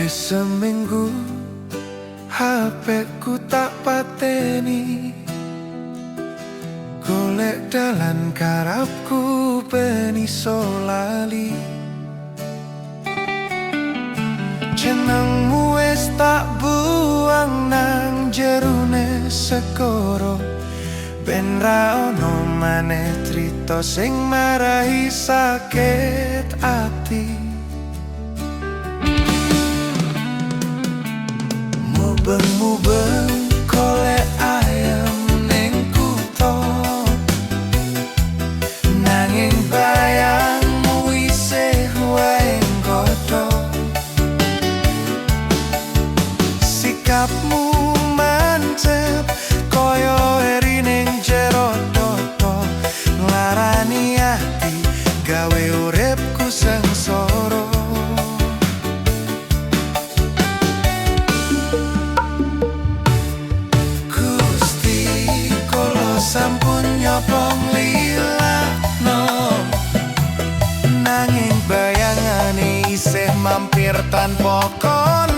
Wis seminggu HP ku tak pateni, golek dalan karepku ben iso lali. Jenengmu wis tak buang nang jerone segara, ben ra ono maneh crita sing marahi sakit ati. Mubeng-mubeng golek ayam ning kutho, nanging bayangmu isih wae nggodho. Sikapmu mancep koyo eri ning jero dodo, nglarani ati gawe uripku sengsara. Sampun nyopong lilakno, nanging bayangane isih mampir tanpa kono.